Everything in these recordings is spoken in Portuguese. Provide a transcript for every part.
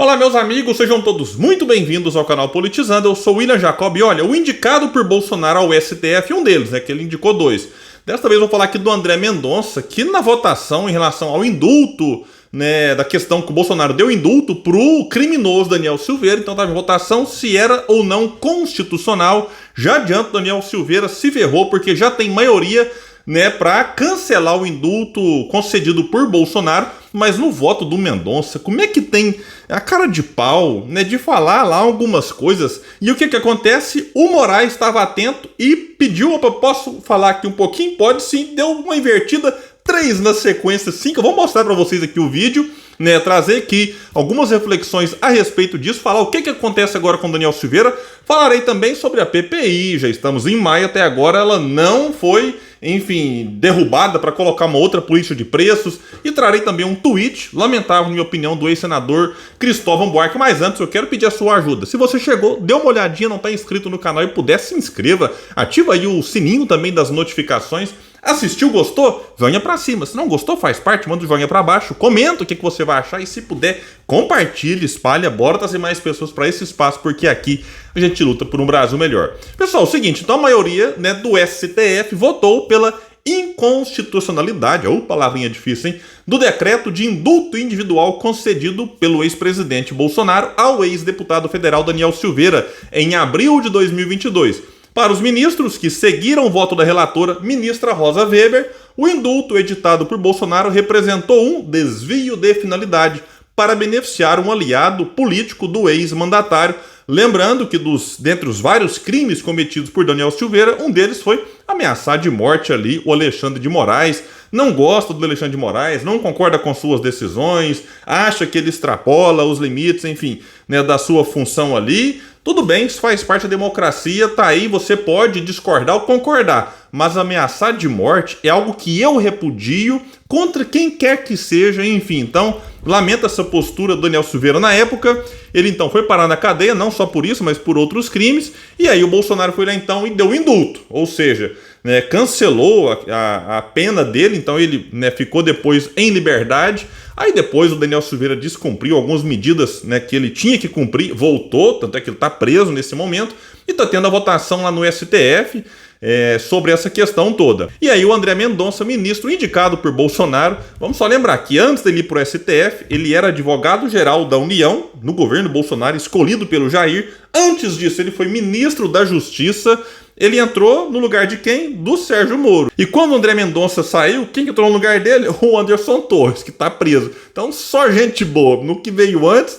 Olá, meus amigos, sejam todos muito bem-vindos ao canal Politizando. Eu sou o William Jacob e olha, o indicado por Bolsonaro ao STF, um deles, que ele indicou dois. Desta vez eu vou falar aqui do André Mendonça, que na votação em relação ao indulto, da questão que o Bolsonaro deu indulto pro criminoso Daniel Silveira, então estava em votação se era ou não constitucional. Já adianto, Daniel Silveira se ferrou porque já tem maioria para cancelar o indulto concedido por Bolsonaro, mas no voto do Mendonça, como é que tem a cara de pau, de falar lá algumas coisas? E o que acontece? O Moraes estava atento e pediu, opa, posso falar aqui um pouquinho? Pode sim, deu uma invertida, 3 na sequência, 5, eu vou mostrar para vocês aqui o vídeo, trazer aqui algumas reflexões a respeito disso, falar o que acontece agora com Daniel Silveira, falarei também sobre a PPI, já estamos em maio, até agora ela não foi, derrubada para colocar uma outra política de preços, e trarei também um tweet, lamentável, na minha opinião, do ex-senador Cristóvão Buarque. Mas antes eu quero pedir a sua ajuda. Se você chegou, dê uma olhadinha, não está inscrito no canal e puder, se inscreva, ativa aí o sininho também das notificações. Assistiu, gostou? Joinha pra cima. Se não gostou, faz parte, manda o joinha pra baixo, comenta o que você vai achar e se puder, compartilhe, espalha, bora trazer mais pessoas para esse espaço, porque aqui a gente luta por um Brasil melhor. Pessoal, é o seguinte, então a maioria do STF votou pela inconstitucionalidade, palavrinha difícil, do decreto de indulto individual concedido pelo ex-presidente Bolsonaro ao ex-deputado federal Daniel Silveira em abril de 2022. Para os ministros que seguiram o voto da relatora, ministra Rosa Weber, o indulto editado por Bolsonaro representou um desvio de finalidade para beneficiar um aliado político do ex-mandatário. Lembrando que dentre os vários crimes cometidos por Daniel Silveira, um deles foi ameaçar de morte ali o Alexandre de Moraes. Não gosta do Alexandre de Moraes, não concorda com suas decisões, acha que ele extrapola os limites, da sua função ali. Tudo bem, isso faz parte da democracia, tá aí, você pode discordar ou concordar, mas ameaçar de morte é algo que eu repudio contra quem quer que seja, então, lamento essa postura do Daniel Silveira na época. Ele então foi parar na cadeia, não só por isso, mas por outros crimes, e aí o Bolsonaro foi lá então e deu indulto, ou seja, cancelou a pena dele, então ele ficou depois em liberdade. Aí depois o Daniel Silveira descumpriu algumas medidas que ele tinha que cumprir, voltou, tanto é que ele está preso nesse momento, e está tendo a votação lá no STF sobre essa questão toda. E aí o André Mendonça, ministro indicado por Bolsonaro, vamos só lembrar que antes dele ir para o STF, ele era advogado-geral da União, no governo Bolsonaro, escolhido pelo Jair. Antes disso, ele foi ministro da Justiça. Ele entrou no lugar de quem? Do Sérgio Moro. E quando o André Mendonça saiu, quem que entrou no lugar dele? O Anderson Torres, que está preso. Então, só gente boa. No que veio antes,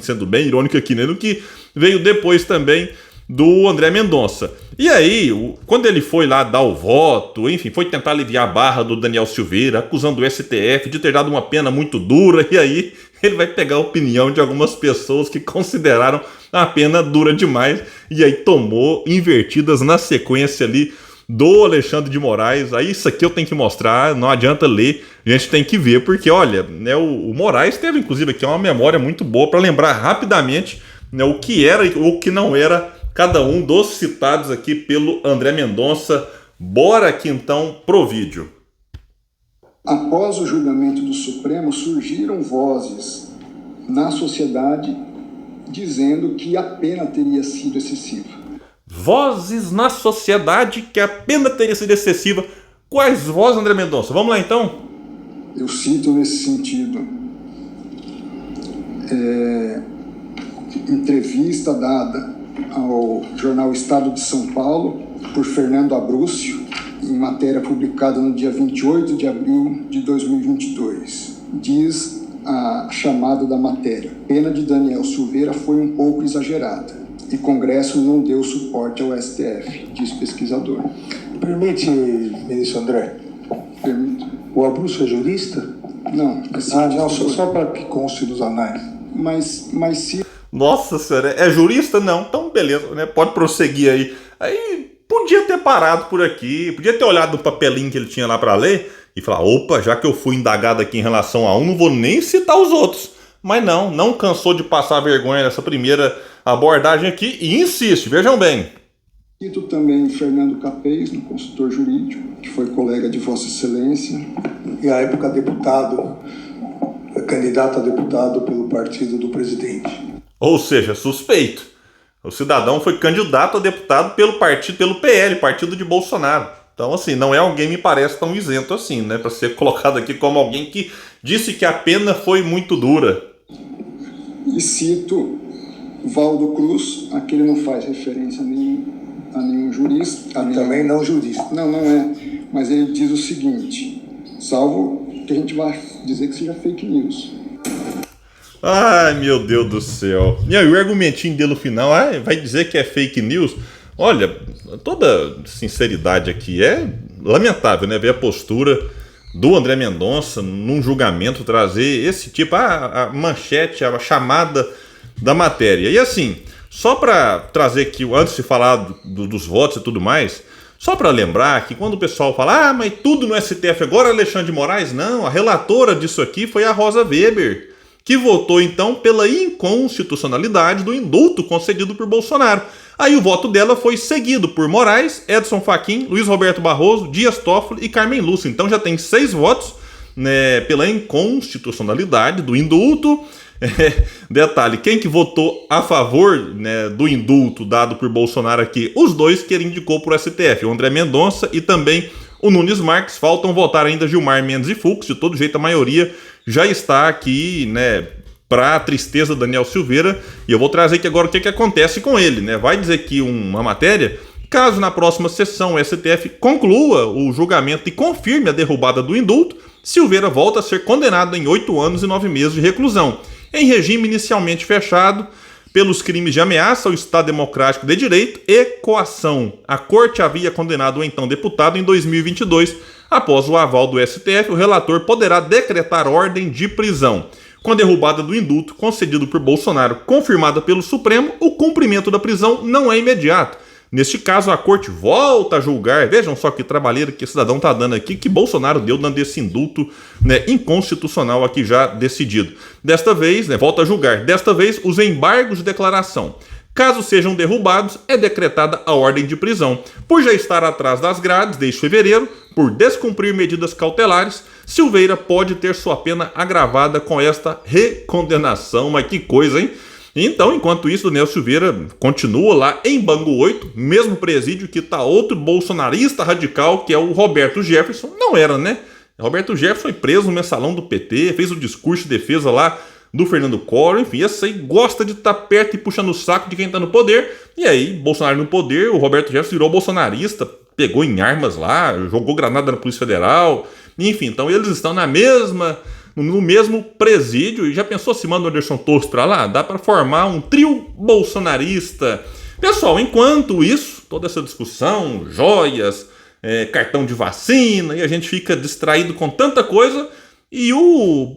sendo bem irônico aqui, no que veio depois também do André Mendonça. E aí, quando ele foi lá dar o voto, foi tentar aliviar a barra do Daniel Silveira, acusando o STF de ter dado uma pena muito dura, e aí ele vai pegar a opinião de algumas pessoas que consideraram a pena dura demais, e aí tomou invertidas na sequência ali do Alexandre de Moraes. Aí isso aqui eu tenho que mostrar, não adianta ler, a gente tem que ver, porque olha, o Moraes teve inclusive aqui uma memória muito boa para lembrar rapidamente o que era e o que não era cada um dos citados aqui pelo André Mendonça. Bora aqui então pro vídeo. Após o julgamento do Supremo, surgiram vozes na sociedade dizendo que a pena teria sido excessiva. Vozes na sociedade que a pena teria sido excessiva. Quais vozes, André Mendonça? Vamos lá então? Eu cito nesse sentido entrevista dada ao jornal Estado de São Paulo por Fernando Abrúcio, em matéria publicada no dia 28 de abril de 2022. Diz a chamada da matéria: pena de Daniel Silveira foi um pouco exagerada e Congresso não deu suporte ao STF, diz pesquisador. Permite, ministro André? Permito. O Abrúcio é jurista? Não. Não, só para que conste dos anais. Mas se... Nossa senhora, é jurista? Não. Então beleza, pode prosseguir aí. Aí podia ter parado por aqui, podia ter olhado no papelinho que ele tinha lá para ler e falar, opa, já que eu fui indagado aqui em relação a um, não vou nem citar os outros. Mas não cansou de passar vergonha nessa primeira abordagem aqui e insiste, vejam bem. Cito também Fernando Capês, um consultor jurídico, que foi colega de Vossa Excelência. E à época deputado candidato a deputado pelo partido do presidente. Ou seja, suspeito. O cidadão foi candidato a deputado pelo PL, partido de Bolsonaro. Então, assim, não é alguém, me parece, tão isento assim, né? Para ser colocado aqui como alguém que disse que a pena foi muito dura. E cito Valdo Cruz, aqui ele não faz referência a nenhum jurista. Também não jurista. Não é. Mas ele diz o seguinte, salvo que a gente vai dizer que seja fake news. Ai, meu Deus do céu. E aí, o argumentinho dele no final, vai dizer que é fake news? Olha, toda sinceridade aqui, é lamentável, né? Ver a postura do André Mendonça num julgamento trazer esse tipo, a manchete, a chamada da matéria. E assim, só para trazer aqui, antes de falar dos votos e tudo mais, só para lembrar que quando o pessoal fala, mas tudo no STF agora, Alexandre de Moraes, não, a relatora disso aqui foi a Rosa Weber, que votou então pela inconstitucionalidade do indulto concedido por Bolsonaro. Aí o voto dela foi seguido por Moraes, Edson Fachin, Luiz Roberto Barroso, Dias Toffoli e Carmen Lúcia. Então já tem 6 votos, né, pela inconstitucionalidade do indulto. Detalhe, quem que votou a favor, né, do indulto dado por Bolsonaro aqui? Os dois que ele indicou para o STF, o André Mendonça e também o Nunes Marques. Faltam votar ainda Gilmar Mendes e Fux. De todo jeito, a maioria já está aqui, né, para a tristeza do Daniel Silveira. E eu vou trazer aqui agora o que acontece com ele, né? Vai dizer aqui uma matéria, caso na próxima sessão o STF conclua o julgamento e confirme a derrubada do indulto, Silveira volta a ser condenado em 8 anos e 9 meses de reclusão, em regime inicialmente fechado, pelos crimes de ameaça ao Estado Democrático de Direito e coação. A corte havia condenado o então deputado em 2022. Após o aval do STF, o relator poderá decretar ordem de prisão. Com a derrubada do indulto concedido por Bolsonaro, confirmada pelo Supremo, o cumprimento da prisão não é imediato. Neste caso, a corte volta a julgar. Vejam só que trabalheira que o cidadão está dando aqui, que Bolsonaro deu dando esse indulto, né, inconstitucional aqui já decidido. Desta vez, né, volta a julgar. Desta vez, os embargos de declaração. Caso sejam derrubados, é decretada a ordem de prisão. Por já estar atrás das grades desde fevereiro, por descumprir medidas cautelares, Silveira pode ter sua pena agravada com esta recondenação. Mas que coisa, hein? Então, enquanto isso, Daniel Silveira continua lá em Bangu 8, mesmo presídio que está outro bolsonarista radical, que é o Roberto Jefferson. Não era, né? Roberto Jefferson foi preso no mensalão do PT, fez o discurso de defesa lá do Fernando Collor, enfim, esse aí gosta de estar perto e puxando o saco de quem está no poder. E aí, Bolsonaro no poder, o Roberto Jefferson virou bolsonarista, pegou em armas lá, jogou granada na Polícia Federal, enfim, então eles estão no mesmo presídio. E já pensou se manda o Anderson Torres para lá? Dá para formar um trio bolsonarista. Pessoal, enquanto isso, toda essa discussão, joias, cartão de vacina, e a gente fica distraído com tanta coisa, e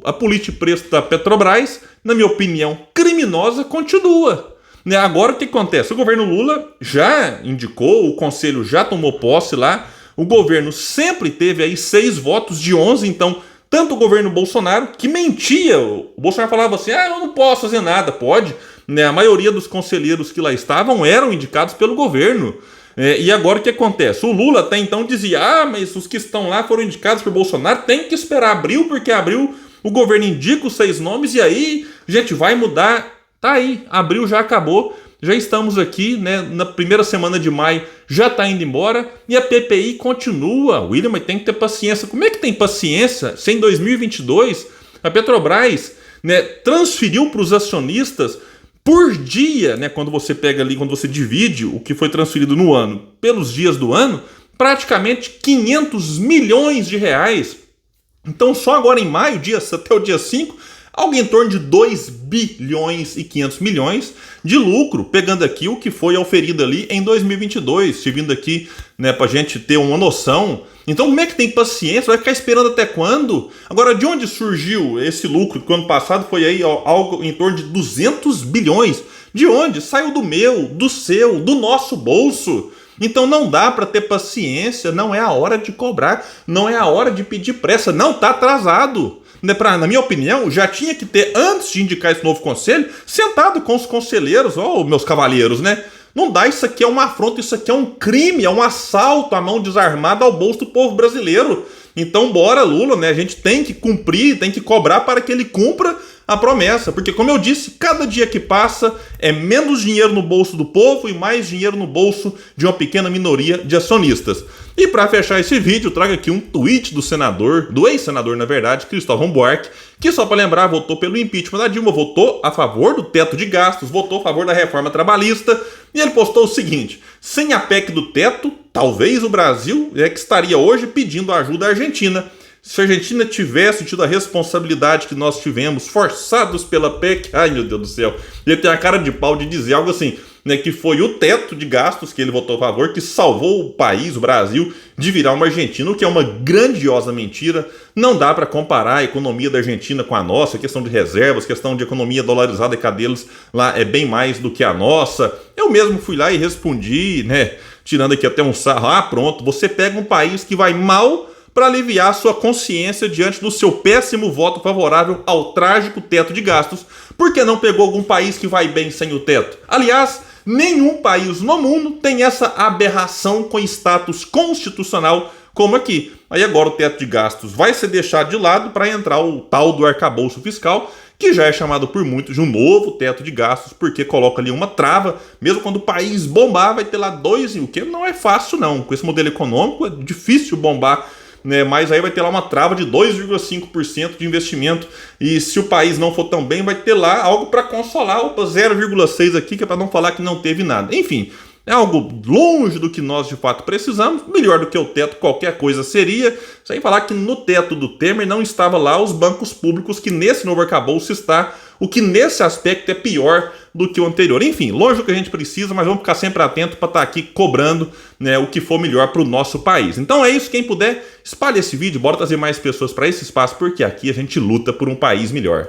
a política de preço da Petrobras, na minha opinião, criminosa, continua. Agora o que acontece? O governo Lula já indicou, o conselho já tomou posse lá, o governo sempre teve aí 6 votos de 11, então tanto o governo Bolsonaro, que mentia, o Bolsonaro falava assim, eu não posso fazer nada, pode, né? A maioria dos conselheiros que lá estavam eram indicados pelo governo. E agora o que acontece? O Lula até então dizia, mas os que estão lá foram indicados por Bolsonaro, tem que esperar abril, porque abril o governo indica os 6 nomes e aí a gente vai mudar. Tá aí, abril já acabou, já estamos aqui, né, na primeira semana de maio, já está indo embora e a PPI continua. William, mas tem que ter paciência. Como é que tem paciência se em 2022 a Petrobras, né, transferiu para os acionistas por dia, né, quando você pega ali, quando você divide o que foi transferido no ano pelos dias do ano, praticamente 500 milhões de reais. Então só agora em maio, até o dia 5, algo em torno de 2 bilhões e 500 milhões de lucro, pegando aqui o que foi auferido ali em 2022, vindo aqui, né, pra gente ter uma noção. Então como é que tem paciência? Vai ficar esperando até quando? Agora, de onde surgiu esse lucro? Que o ano passado foi aí algo em torno de 200 bilhões. De onde? Saiu do meu, do seu, do nosso bolso. Então não dá para ter paciência, não é a hora de cobrar, não é a hora de pedir pressa, não tá atrasado. Na minha opinião, já tinha que ter, antes de indicar esse novo conselho, sentado com os conselheiros, meus cavalheiros, né? Não dá, isso aqui é uma afronta, isso aqui é um crime, é um assalto à mão desarmada ao bolso do povo brasileiro. Então bora Lula, né? A gente tem que cumprir, tem que cobrar para que ele cumpra a promessa, porque como eu disse, cada dia que passa é menos dinheiro no bolso do povo e mais dinheiro no bolso de uma pequena minoria de acionistas. E para fechar esse vídeo, eu trago aqui um tweet do senador, do ex-senador na verdade, Cristóvão Buarque, que só para lembrar, votou pelo impeachment da Dilma, votou a favor do teto de gastos, votou a favor da reforma trabalhista, e ele postou o seguinte: sem a PEC do teto, talvez o Brasil que estaria hoje pedindo ajuda à Argentina. Se a Argentina tivesse tido a responsabilidade que nós tivemos, forçados pela PEC, ai meu Deus do céu, ele tem a cara de pau de dizer algo assim, né, que foi o teto de gastos que ele votou a favor, que salvou o país, o Brasil, de virar uma Argentina, o que é uma grandiosa mentira. Não dá para comparar a economia da Argentina com a nossa, questão de reservas, questão de economia dolarizada, e cadê eles lá é bem mais do que a nossa. Eu mesmo fui lá e respondi, né, tirando aqui até um sarro, pronto, você pega um país que vai mal para aliviar sua consciência diante do seu péssimo voto favorável ao trágico teto de gastos. Por que não pegou algum país que vai bem sem o teto? Aliás, nenhum país no mundo tem essa aberração com status constitucional como aqui. Aí agora o teto de gastos vai ser deixado de lado para entrar o tal do arcabouço fiscal, que já é chamado por muitos de um novo teto de gastos, porque coloca ali uma trava, mesmo quando o país bombar vai ter lá 2, o que não é fácil não. Com esse modelo econômico é difícil bombar, né, mas aí vai ter lá uma trava de 2,5% de investimento, e se o país não for tão bem, vai ter lá algo para consolar, 0,6% aqui, que é para não falar que não teve nada. Enfim, é algo longe do que nós de fato precisamos, melhor do que o teto qualquer coisa seria, sem falar que no teto do Temer não estava lá os bancos públicos, que nesse novo arcabouço está, o que nesse aspecto é pior do que o anterior. Enfim, longe do que a gente precisa, mas vamos ficar sempre atento para estar aqui cobrando, né, o que for melhor para o nosso país. Então é isso, quem puder, espalhe esse vídeo, bora trazer mais pessoas para esse espaço, porque aqui a gente luta por um país melhor.